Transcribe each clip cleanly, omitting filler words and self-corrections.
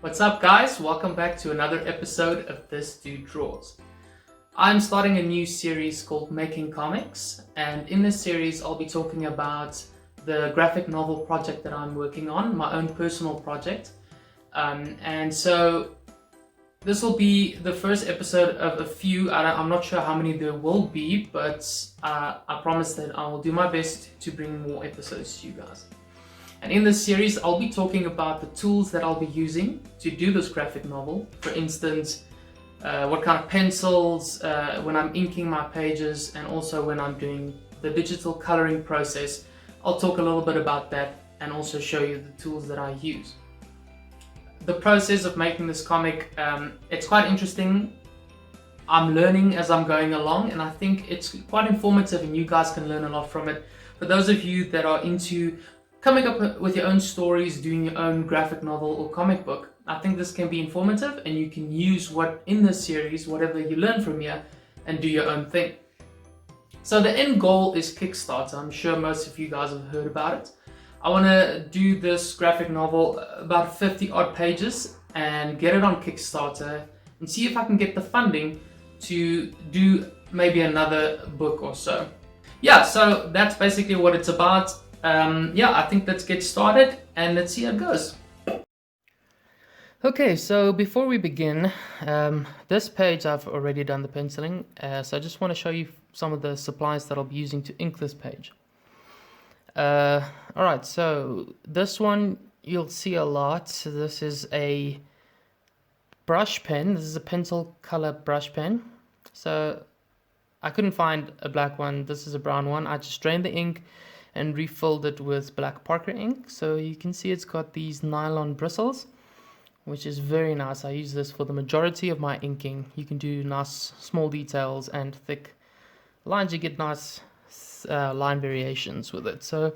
What's up, guys? Welcome back to another episode of This Dude Draws. I'm starting a new series called Making Comics, and in this series I'll be talking about the graphic novel project that I'm working on, my own personal project. And so this will be the first episode of a few. I'm not sure how many there will be, but I promise that I will do my best to bring more episodes to you guys. And in this series, I'll be talking about the tools that I'll be using to do this graphic novel. For instance, what kind of pencils, when I'm inking my pages, and also when I'm doing the digital coloring process. I'll talk a little bit about that and also show you the tools that I use. The process of making this comic, it's quite interesting. I'm learning as I'm going along, and I think it's quite informative and you guys can learn a lot from it. For those of you that are into coming up with your own stories, doing your own graphic novel or comic book, I think this can be informative and you can use what in this series, whatever you learn from here, and do your own thing. So the end goal is Kickstarter. I'm sure most of you guys have heard about it. I want to do this graphic novel about 50 odd pages and get it on Kickstarter and see if I can get the funding to do maybe another book or so. Yeah, so that's basically what it's about. I think let's get started and let's see how it goes. Okay, so before we begin, this page I've already done the penciling, so I just want to show you some of the supplies that I'll be using to ink this page. Alright, so this one you'll see a lot. So this is a brush pen. This is a pencil color brush pen. So I couldn't find a black one. This is a brown one. I just drained the ink and refilled it with black Parker ink. So you can see it's got these nylon bristles, which is very nice. I use this for the majority of my inking. You can do nice small details and thick lines. You get nice line variations with it. So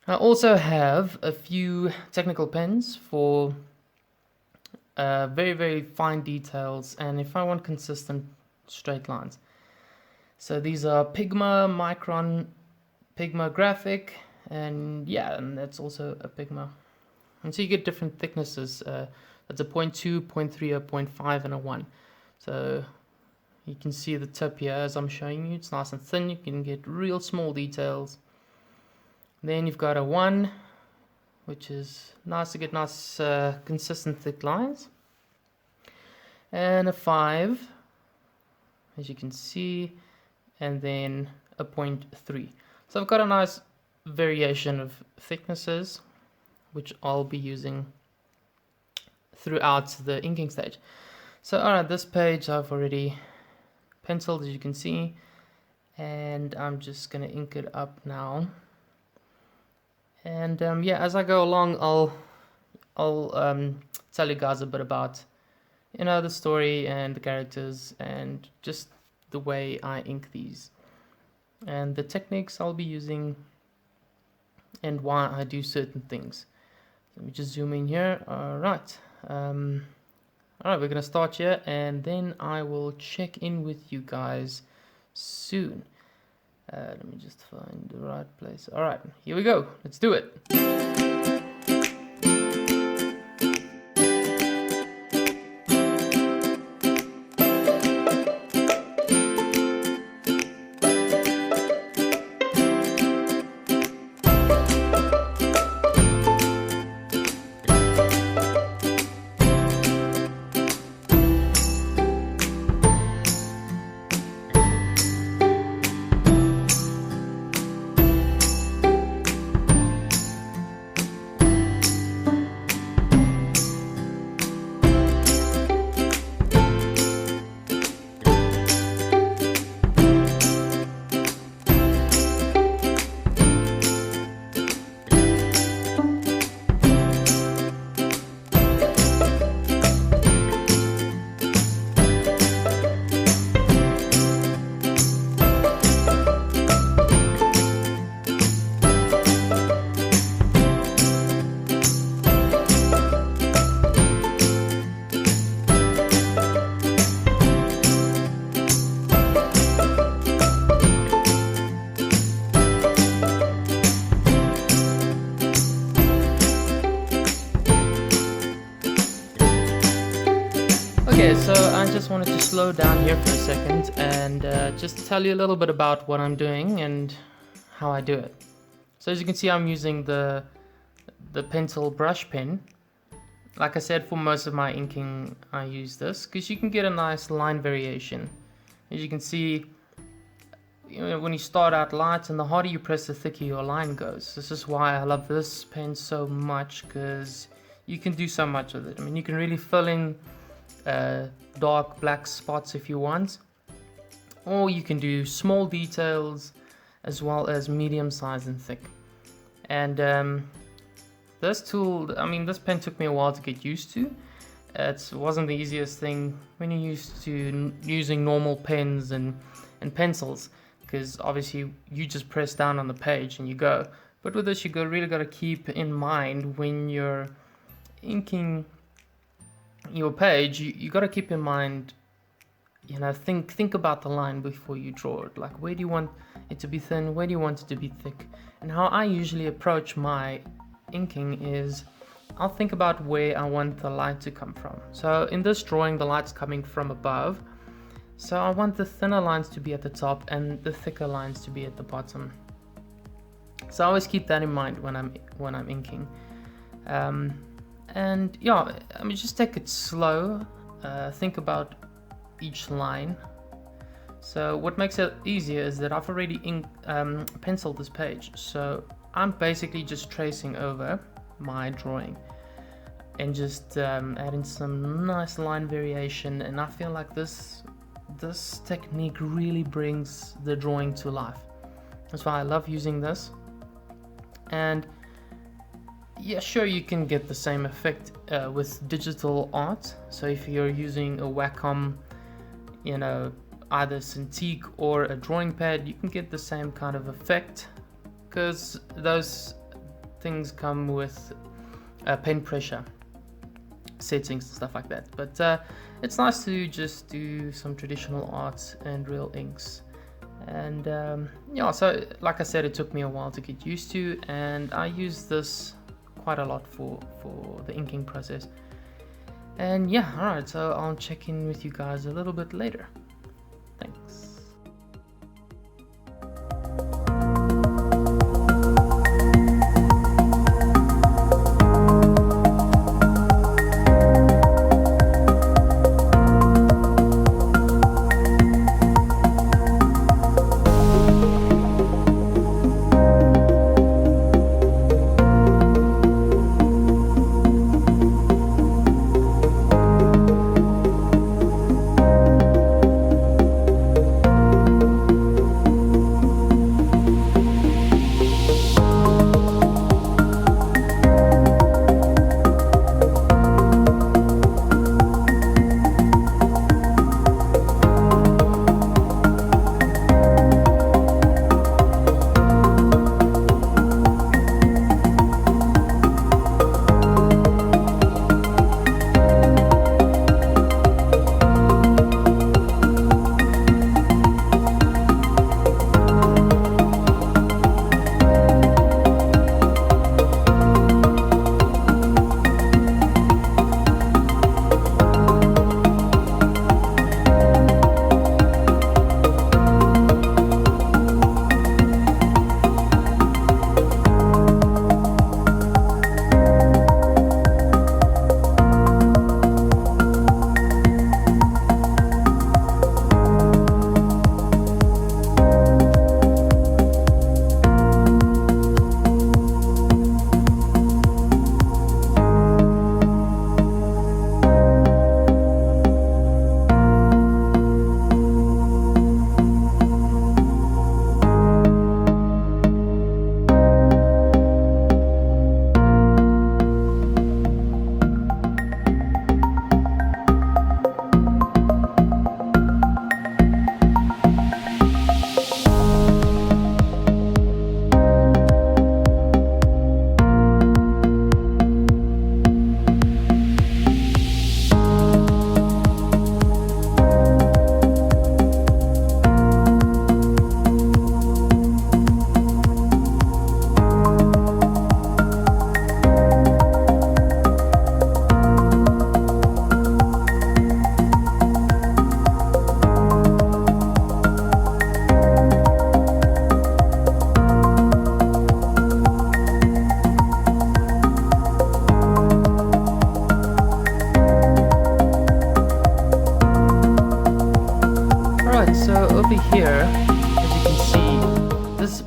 I also have a few technical pens for very fine details, and if I want consistent straight lines. So these are Pigma, Micron, Pigma Graphic, and that's also a Pigma. And so you get different thicknesses. That's a 0.2, 0.3, a 0.5, and a 1. So you can see the tip here as I'm showing you. It's nice and thin. You can get real small details. Then you've got a 1, which is nice to get nice consistent thick lines. And a 5, as you can see. And then a 0.3. So I've got a nice variation of thicknesses, which I'll be using throughout the inking stage. So alright, this page I've already penciled, as you can see, and I'm just gonna ink it up now. And as I go along, I'll tell you guys a bit about the story and the characters and just the way I ink these and the techniques I'll be using and why I do certain things. Let me just zoom in here. Alright, we're gonna start here and then I will check in with you guys soon. Let me just find the right place. Alright, here we go. Let's do it. Okay, so I just wanted to slow down here for a second and just tell you a little bit about what I'm doing and how I do it. So as you can see, I'm using the pencil brush pen. Like I said, for most of my inking I use this because you can get a nice line variation. As you can see, when you start out light, and the harder you press, the thicker your line goes. This is why I love this pen so much, because you can do so much with it. I mean, you can really fill in dark black spots if you want, or you can do small details as well as medium size and thick. And this tool, I mean, this pen took me a while to get used to. It wasn't the easiest thing when you're used to using normal pens and pencils, because obviously you just press down on the page and you go. But with this, really got to keep in mind when you're inking your page, you got to keep in mind, think about the line before you draw it. Like, where do you want it to be thin? Where do you want it to be thick? And how I usually approach my inking is I'll think about where I want the light to come from. So in this drawing, the light's coming from above. So I want the thinner lines to be at the top and the thicker lines to be at the bottom. So I always keep that in mind when I'm inking. And yeah, I mean, just take it slow. Think about each line. So what makes it easier is that I've already penciled this page. So I'm basically just tracing over my drawing and just adding some nice line variation. And I feel like this technique really brings the drawing to life. That's why I love using this. And yeah, sure, you can get the same effect with digital art. So if you're using a Wacom, either Cintiq or a drawing pad, you can get the same kind of effect, because those things come with pen pressure settings and stuff like that. But it's nice to just do some traditional art and real inks. And yeah, so like I said, it took me a while to get used to, and I use this quite a lot for the inking process. And yeah, alright, so I'll check in with you guys a little bit later. Thanks.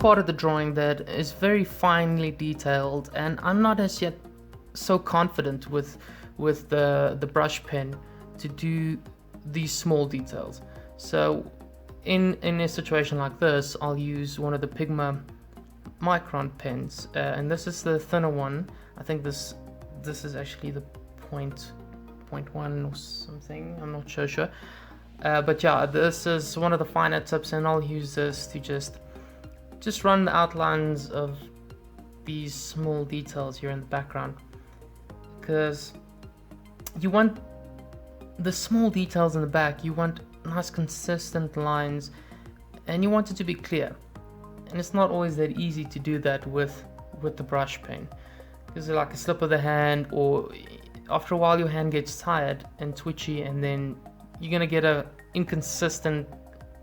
part of the drawing that is very finely detailed, and I'm not as yet so confident with the brush pen to do these small details. So in a situation like this, I'll use one of the Pigma Micron pens, and this is the thinner one. I think this is actually the point 0.1 or something, I'm not sure. But yeah, this is one of the finer tips, and I'll use this to just run the outlines of these small details here in the background, because you want the small details in the back, you want nice consistent lines, and you want it to be clear. And it's not always that easy to do that with the brush pen, because like a slip of the hand, or after a while your hand gets tired and twitchy, and then you're gonna get a inconsistent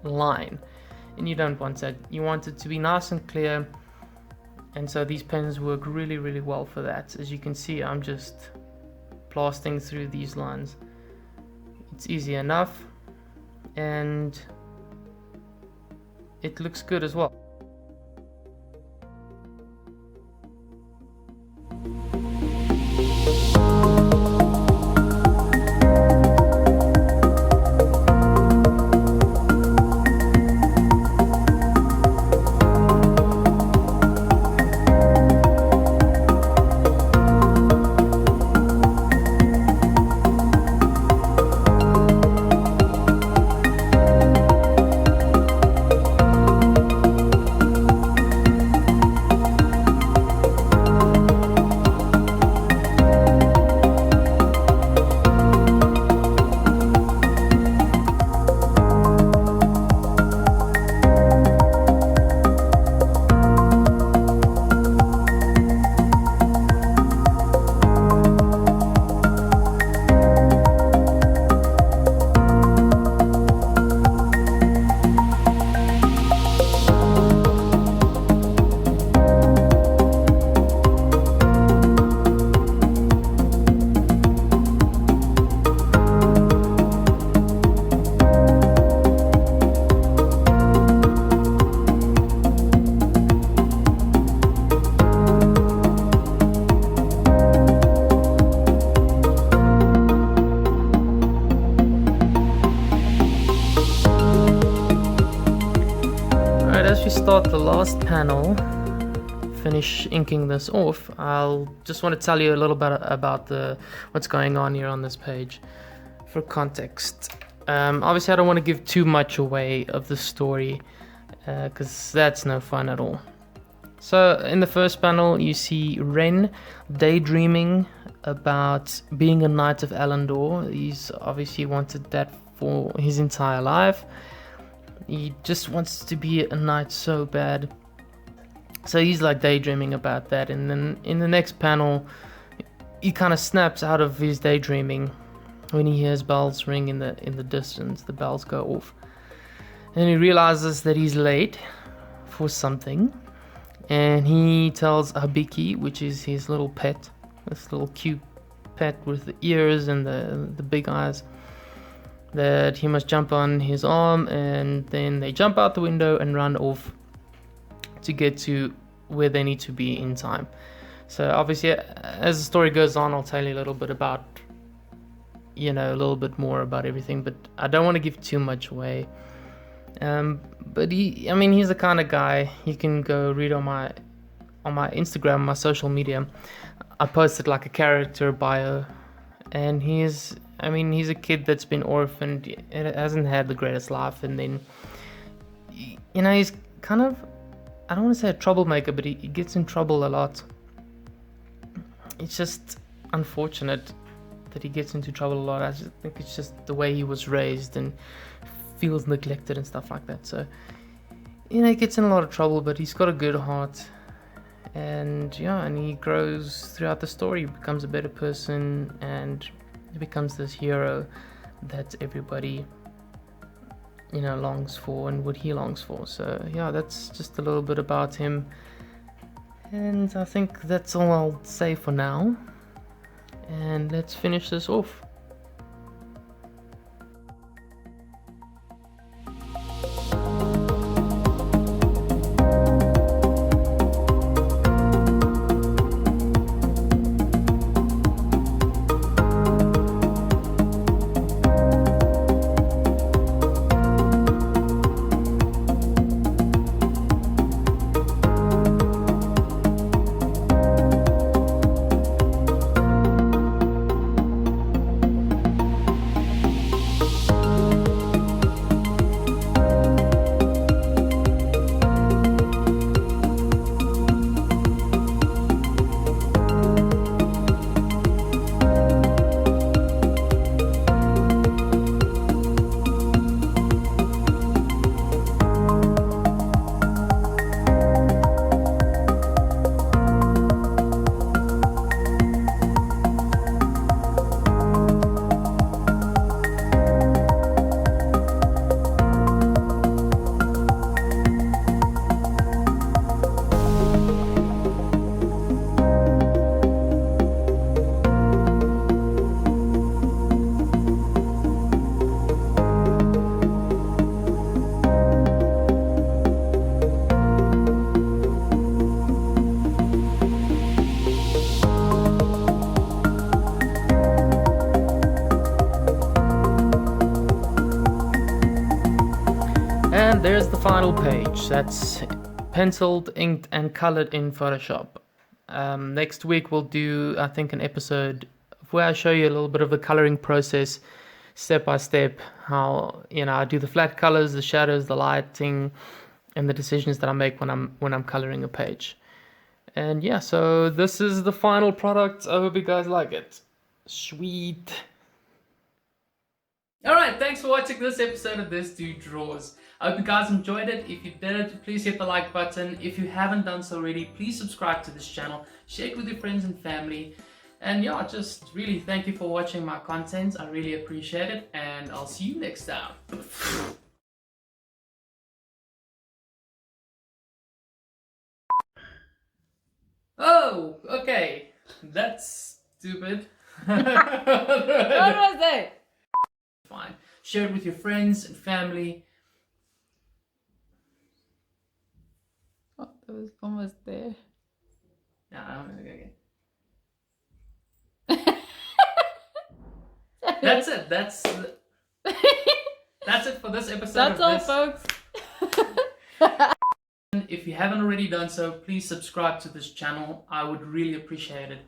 line, and you don't want that. You want it to be nice and clear, and so these pens work really, really well for that. As you can see, I'm just blasting through these lines. It's easy enough, and it looks good as well. As we start the last panel, finish inking this off, I'll just want to tell you a little bit about what's going on here on this page for context. Obviously I don't want to give too much away of the story, because that's no fun at all. So in the first panel you see Ren daydreaming about being a Knight of Alandor. He's obviously wanted that for his entire life. He just wants to be a knight so bad. So he's like daydreaming about that, and then in the next panel he kind of snaps out of his daydreaming when he hears bells ring in the distance. The bells go off, and he realizes that he's late for something, and he tells Habiki, which is his little pet, this little cute pet with the ears and the big eyes, that he must jump on his arm, and then they jump out the window and run off to get to where they need to be in time. So obviously as the story goes on, I'll tell you a little bit about, a little bit more about everything, but I don't want to give too much away. But he's the kind of guy, you can go read on my Instagram, my social media. I posted like a character bio, and he's a kid that's been orphaned, hasn't had the greatest life, and then, he's kind of, I don't want to say a troublemaker, but he gets in trouble a lot. It's just unfortunate that he gets into trouble a lot. I just think it's just the way he was raised and feels neglected and stuff like that. So, he gets in a lot of trouble, but he's got a good heart. And he grows throughout the story. He becomes a better person, and he becomes this hero that everybody longs for, and what he longs for. So that's just a little bit about him, and I think that's all I'll say for now, and let's finish this off. there's the final page. That's penciled, inked, and colored in Photoshop. Next week we'll do, I think, an episode where I show you a little bit of the coloring process, step by step, how I do the flat colors, the shadows, the lighting, and the decisions that I make when I'm coloring a page. And yeah, so this is the final product. I hope you guys like it. Sweet. Alright, thanks for watching this episode of This Dude Draws. I hope you guys enjoyed it. If you did, please hit the like button. If you haven't done so already, please subscribe to this channel, share it with your friends and family. And yeah, just really thank you for watching my content. I really appreciate it, and I'll see you next time. Oh, okay. That's stupid. What was that? Fine. Share it with your friends and family. Oh, that was almost there. No, I'm gonna go again. That's it. That's it for this episode. That's all, folks. If you haven't already done so, please subscribe to this channel. I would really appreciate it.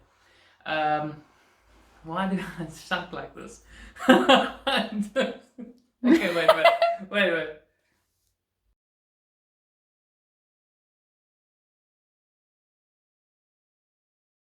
Why did I sound like this? Okay, wait.